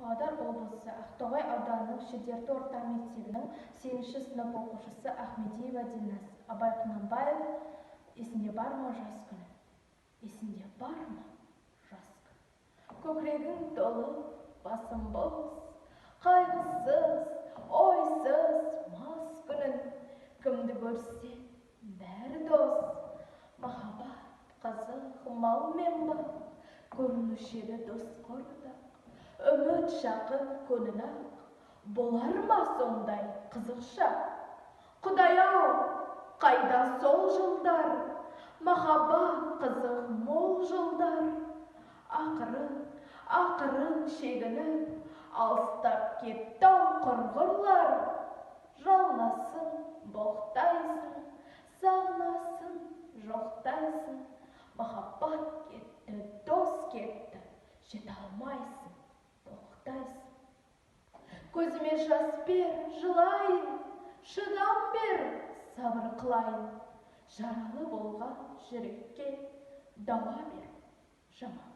Павлодар облысы Ақтоғай ауданының Шідерті орта мектебінің 8-ші сынып оқушысы Ахмедиева Динас. Абай Құнанбаев: есінде бар ма жас күні? Есінде бар ма жас күні? Көкірегің толы, басың бос, қайғысыз, ойсыз мас күнін. Кімді көрсе, бәрі дос. Махаббат, қызық, мал мен бақ, көрінуші еді дос құрдақ. Үміт жақын көңіл ақ, болар ма сондай қызық шақ? Құдай-ау, қайда сол жылдар, махаббат қызық мол жылдар? Ақырын шегініп, алыстап кетті-ау құрғырлар. Жалынасың, боқтайсың, сағынасың, жоқтайсың. Махаббат кетті, дос кетті, жете алмайсың, тоқтайсың. Көзіме жас бер, жылайын, шыдам бер, сабыр қылайын. Жаралы болған жүрекке дауа бер, жаман